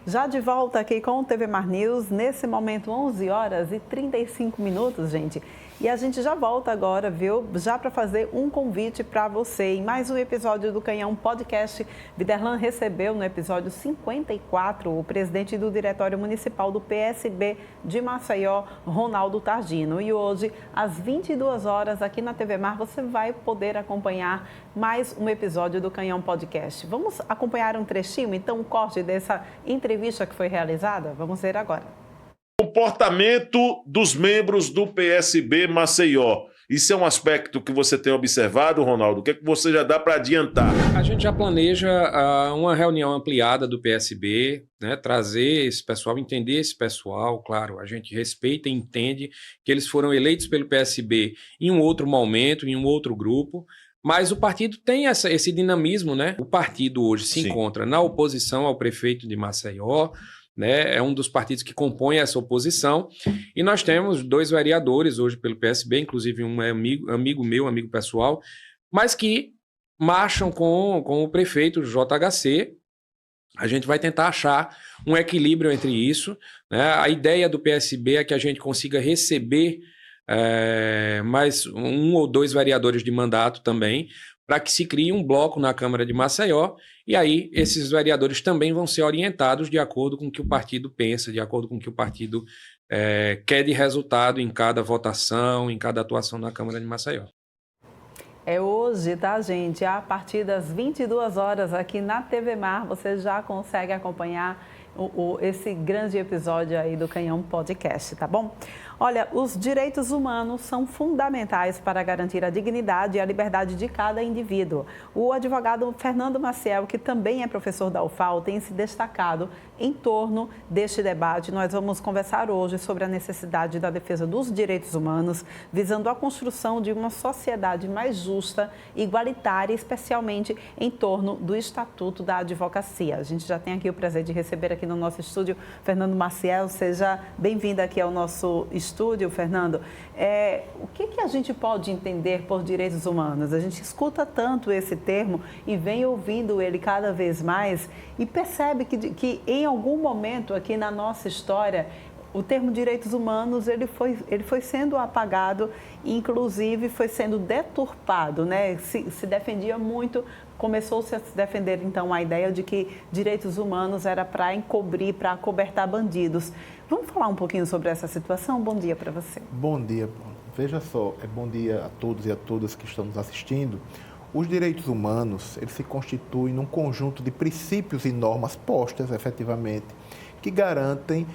Já de volta aqui com o TV Mar News, nesse momento 11 horas e 35 minutos, gente. E a gente já volta agora, viu? Já para fazer um convite para você. Em mais um episódio do Canhão Podcast, Viderlan recebeu no episódio 54 o presidente do Diretório Municipal do PSB de Maceió, Ronaldo Targino. E hoje, às 22 horas, aqui na TV Mar, você vai poder acompanhar mais um episódio do Canhão Podcast. Vamos acompanhar um trechinho, então, um corte dessa entrevista que foi realizada? Vamos ver agora. Comportamento dos membros do PSB Maceió. Isso é um aspecto que você tem observado, Ronaldo? O que é que você já dá para adiantar? A gente já planeja uma reunião ampliada do PSB, né, trazer esse pessoal, entender esse pessoal, claro, a gente respeita e entende que eles foram eleitos pelo PSB em um outro momento, em um outro grupo, mas o partido tem esse dinamismo, né? O partido hoje se encontra na oposição ao prefeito de Maceió, né? É um dos partidos que compõe essa oposição, e nós temos 2 vereadores hoje pelo PSB, inclusive um é amigo meu, amigo pessoal, mas que marcham com o prefeito JHC. A gente vai tentar achar um equilíbrio entre isso, né? A ideia do PSB é que a gente consiga receber mais 1 ou 2 vereadores de mandato também, para que se crie um bloco na Câmara de Maceió, e aí esses vereadores também vão ser orientados de acordo com o que o partido pensa, de acordo com o que o partido quer de resultado em cada votação, em cada atuação na Câmara de Maceió. É hoje, tá, gente? A partir das 22 horas aqui na TV Mar, você já consegue acompanhar esse grande episódio aí do Canhão Podcast, tá bom? Olha, os direitos humanos são fundamentais para garantir a dignidade e a liberdade de cada indivíduo. O advogado Fernando Maciel, que também é professor da UFAL, tem se destacado em torno deste debate. Nós vamos conversar hoje sobre a necessidade da defesa dos direitos humanos, visando a construção de uma sociedade mais justa e igualitária, especialmente em torno do Estatuto da Advocacia. A gente já tem aqui o prazer de receber aqui no nosso estúdio Fernando Maciel. Seja bem-vindo aqui ao nosso estúdio, Fernando. O que a gente pode entender por direitos humanos? A gente escuta tanto esse termo e vem ouvindo ele cada vez mais e percebe que em algum momento aqui na nossa história o termo direitos humanos ele foi sendo apagado, inclusive foi sendo deturpado, né? Se defendia muito, começou-se a se defender então a ideia de que direitos humanos era para encobrir, para acobertar bandidos. Vamos falar um pouquinho sobre essa situação? Bom dia para você. Bom dia. Veja só, bom dia a todos e a todas que estão nos assistindo. Os direitos humanos, eles se constituem num conjunto de princípios e normas postas, efetivamente, que garantem,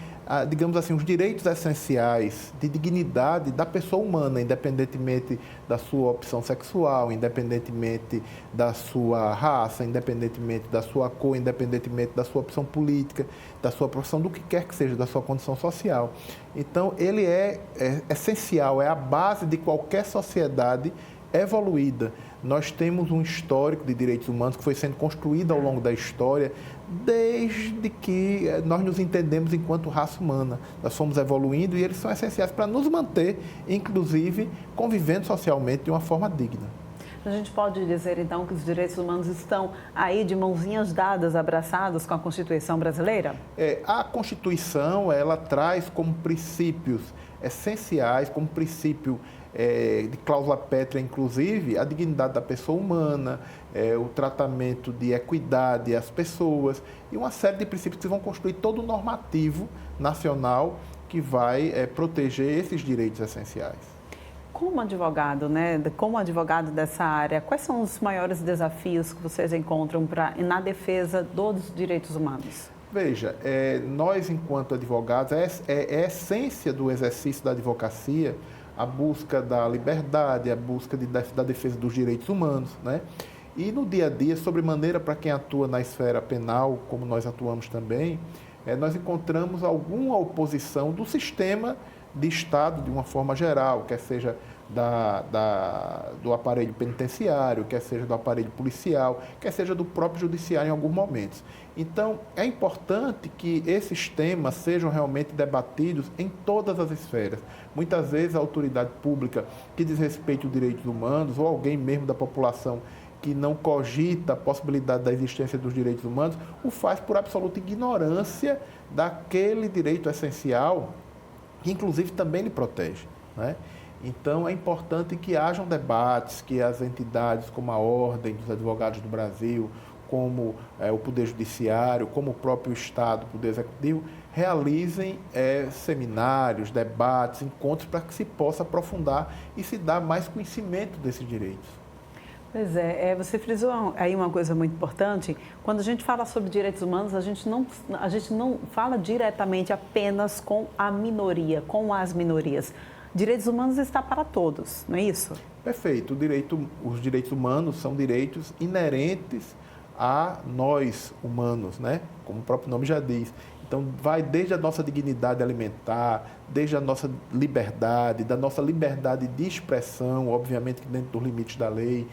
digamos assim, os direitos essenciais de dignidade da pessoa humana, independentemente da sua opção sexual, independentemente da sua raça, independentemente da sua cor, independentemente da sua opção política, da sua profissão, do que quer que seja, da sua condição social. Então, ele é essencial, é a base de qualquer sociedade evoluída. Nós temos um histórico de direitos humanos que foi sendo construído ao longo da história, desde que nós nos entendemos enquanto raça humana. Nós fomos evoluindo e eles são essenciais para nos manter, inclusive, convivendo socialmente de uma forma digna. A gente pode dizer, então, que os direitos humanos estão aí de mãozinhas dadas, abraçados com a Constituição brasileira? A Constituição, ela traz como princípios essenciais, como princípio de cláusula pétrea, inclusive, a dignidade da pessoa humana, o tratamento de equidade às pessoas e uma série de princípios que vão construir todo o normativo nacional que vai proteger esses direitos essenciais. Como advogado, né? Como advogado dessa área, quais são os maiores desafios que vocês encontram na defesa dos direitos humanos? Veja, nós, enquanto advogados, é a essência do exercício da advocacia a busca da liberdade, a busca da defesa dos direitos humanos, né? E no dia a dia, sobremaneira para quem atua na esfera penal, como nós atuamos também, nós encontramos alguma oposição do sistema de Estado de uma forma geral, quer seja do aparelho penitenciário, quer seja do aparelho policial, quer seja do próprio judiciário em alguns momentos. Então, é importante que esses temas sejam realmente debatidos em todas as esferas. Muitas vezes a autoridade pública que diz respeito aos direitos humanos, ou alguém mesmo da população que não cogita a possibilidade da existência dos direitos humanos, o faz por absoluta ignorância daquele direito essencial, que inclusive também lhe protege, né? Então, é importante que hajam debates, que as entidades como a Ordem dos Advogados do Brasil, como o Poder Judiciário, como o próprio Estado, o Poder Executivo, realizem seminários, debates, encontros para que se possa aprofundar e se dar mais conhecimento desses direitos. Pois é, você frisou aí uma coisa muito importante. Quando a gente fala sobre direitos humanos, a gente não fala diretamente apenas com a minoria, com as minorias. Direitos humanos está para todos, não é isso? Perfeito. Os direitos humanos são direitos inerentes a nós, humanos, né? Como o próprio nome já diz. Então, vai desde a nossa dignidade alimentar, desde a nossa liberdade, da nossa liberdade de expressão, obviamente que dentro dos limites da lei,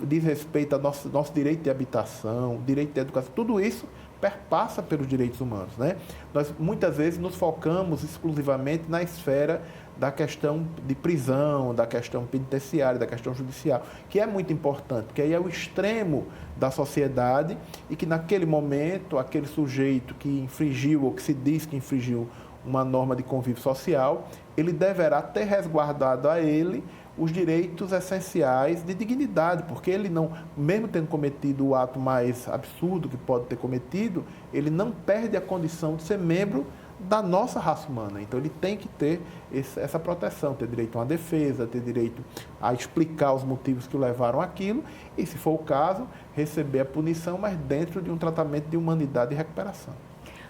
diz respeito ao nosso direito de habitação, direito de educação, tudo isso perpassa pelos direitos humanos, né? Nós, muitas vezes, nos focamos exclusivamente na esfera da questão de prisão, da questão penitenciária, da questão judicial, que é muito importante, porque aí é o extremo da sociedade e que naquele momento, aquele sujeito que infringiu ou que se diz que infringiu uma norma de convívio social, ele deverá ter resguardado a ele os direitos essenciais de dignidade, porque ele não, mesmo tendo cometido o ato mais absurdo que pode ter cometido, ele não perde a condição de ser membro da nossa raça humana. Então, ele tem que ter essa proteção, ter direito a uma defesa, ter direito a explicar os motivos que o levaram àquilo e, se for o caso, receber a punição, mas dentro de um tratamento de humanidade e recuperação.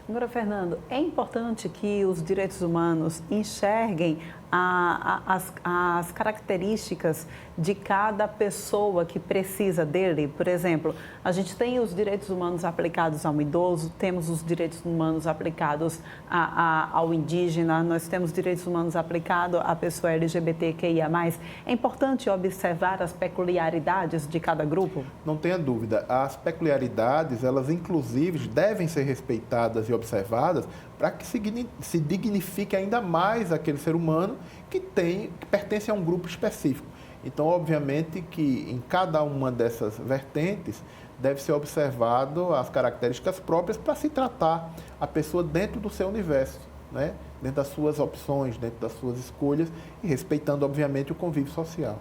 Agora, Fernando, é importante que os direitos humanos enxerguem as características de cada pessoa que precisa dele. Por exemplo, a gente tem os direitos humanos aplicados ao idoso, temos os direitos humanos aplicados ao indígena, nós temos direitos humanos aplicados à pessoa LGBTQIA+. É importante observar as peculiaridades de cada grupo? Não tenha dúvida. As peculiaridades, elas inclusive devem ser respeitadas e observadas para que se dignifique ainda mais aquele ser humano que pertence a um grupo específico. Então, obviamente que em cada uma dessas vertentes deve ser observado as características próprias para se tratar a pessoa dentro do seu universo, né? Dentro das suas opções, dentro das suas escolhas e respeitando, obviamente, o convívio social.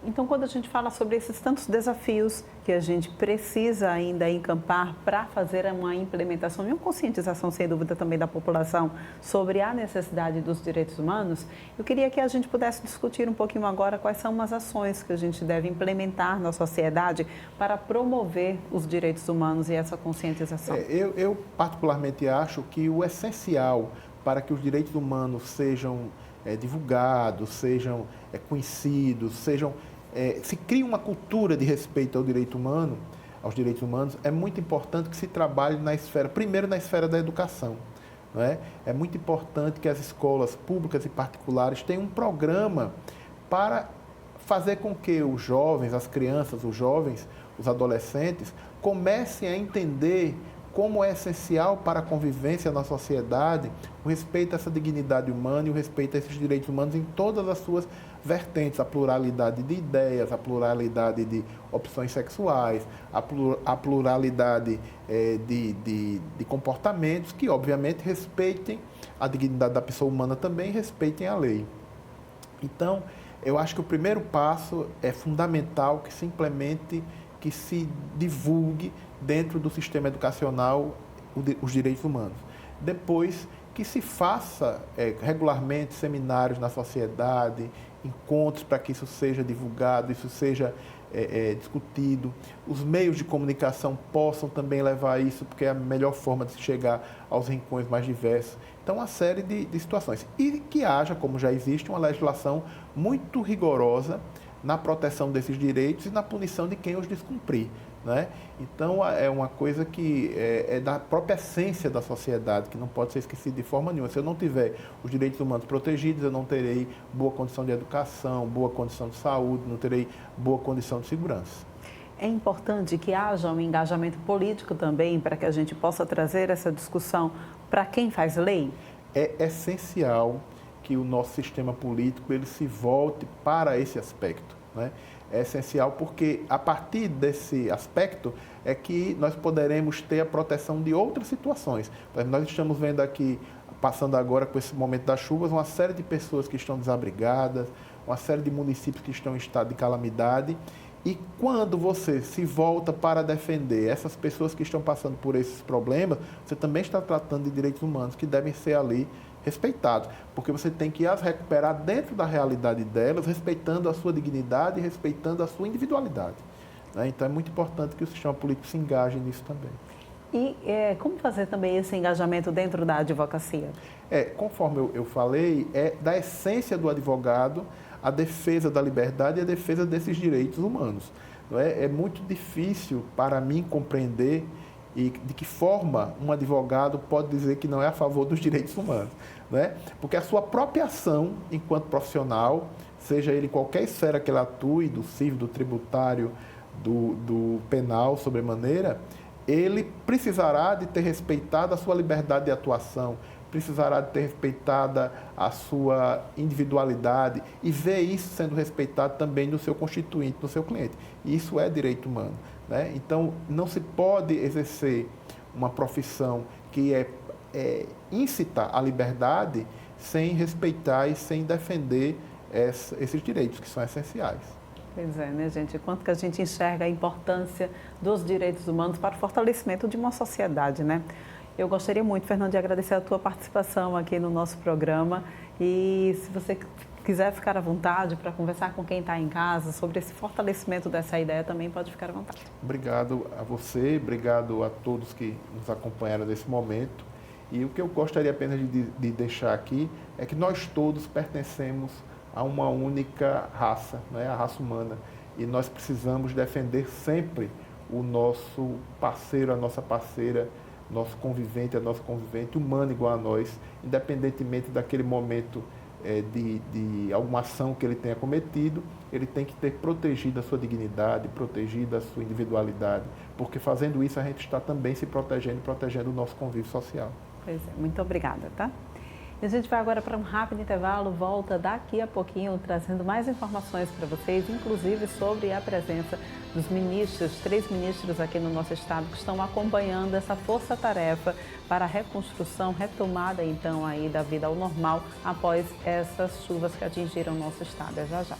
Então, quando a gente fala sobre esses tantos desafios que a gente precisa ainda encampar para fazer uma implementação e uma conscientização, sem dúvida, também da população sobre a necessidade dos direitos humanos, eu queria que a gente pudesse discutir um pouquinho agora quais são as ações que a gente deve implementar na sociedade para promover os direitos humanos e essa conscientização. Eu particularmente acho que o essencial para que os direitos humanos sejam divulgados, sejam conhecidos, se crie uma cultura de respeito ao direito humano, aos direitos humanos, é muito importante que se trabalhe primeiro na esfera da educação. Não é? É muito importante que as escolas públicas e particulares tenham um programa para fazer com que os jovens, as crianças, os jovens, os adolescentes, comecem a entender como é essencial para a convivência na sociedade o respeito a essa dignidade humana e o respeito a esses direitos humanos em todas as suas vertentes, a pluralidade de ideias, a pluralidade de opções sexuais, a pluralidade de comportamentos que, obviamente, respeitem a dignidade da pessoa humana também e respeitem a lei. Então, eu acho que o primeiro passo é fundamental que se implemente, que se divulgue dentro do sistema educacional os direitos humanos. Depois, que se faça regularmente seminários na sociedade, encontros para que isso seja divulgado, isso seja discutido. Os meios de comunicação possam também levar isso, porque é a melhor forma de se chegar aos rincões mais diversos. Então, uma série de situações. E que haja, como já existe, uma legislação muito rigorosa na proteção desses direitos e na punição de quem os descumprir. Né? Então, é uma coisa que é da própria essência da sociedade, que não pode ser esquecida de forma nenhuma. Se eu não tiver os direitos humanos protegidos, eu não terei boa condição de educação, boa condição de saúde, não terei boa condição de segurança. É importante que haja um engajamento político também para que a gente possa trazer essa discussão para quem faz lei? É essencial que o nosso sistema político ele se volte para esse aspecto. Né? é essencial porque a partir desse aspecto é que nós poderemos ter a proteção de outras situações. Nós estamos vendo aqui, passando agora com esse momento das chuvas, uma série de pessoas que estão desabrigadas, uma série de municípios que estão em estado de calamidade. E quando você se volta para defender essas pessoas que estão passando por esses problemas, você também está tratando de direitos humanos que devem ser ali respeitados, porque você tem que as recuperar dentro da realidade delas, respeitando a sua dignidade e respeitando a sua individualidade. Né? Então é muito importante que o sistema político se engaje nisso também. E como fazer também esse engajamento dentro da advocacia? Conforme eu falei, é da essência do advogado a defesa da liberdade e a defesa desses direitos humanos. Não é? É muito difícil para mim compreender e de que forma um advogado pode dizer que não é a favor dos direitos humanos. Não é? Porque a sua própria ação enquanto profissional, seja ele em qualquer esfera que ele atue, do civil, do tributário, do penal, sobremaneira, ele precisará de ter respeitado a sua liberdade de atuação, precisará de ter respeitada a sua individualidade e ver isso sendo respeitado também no seu constituinte, no seu cliente. E isso é direito humano. Né? Então, não se pode exercer uma profissão que incita a liberdade sem respeitar e sem defender esses direitos que são essenciais. Pois é, né, gente? Quanto que a gente enxerga a importância dos direitos humanos para o fortalecimento de uma sociedade, né? Eu gostaria muito, Fernando, de agradecer a tua participação aqui no nosso programa e se você quiser ficar à vontade para conversar com quem está em casa sobre esse fortalecimento dessa ideia, também pode ficar à vontade. Obrigado a você, obrigado a todos que nos acompanharam nesse momento. E o que eu gostaria apenas de deixar aqui é que nós todos pertencemos a uma única raça, né? A raça humana. E nós precisamos defender sempre o nosso parceiro, a nossa parceira, nosso convivente, a nossa convivente, humano igual a nós, independentemente daquele momento de alguma ação que ele tenha cometido, ele tem que ter protegido a sua dignidade, protegido a sua individualidade, porque fazendo isso a gente está também se protegendo e protegendo o nosso convívio social. Pois é, muito obrigada, tá? E a gente vai agora para um rápido intervalo, volta daqui a pouquinho trazendo mais informações para vocês, inclusive sobre a presença dos ministros, 3 ministros aqui no nosso estado que estão acompanhando essa força-tarefa para a reconstrução, retomada então aí da vida ao normal após essas chuvas que atingiram o nosso estado. É já já.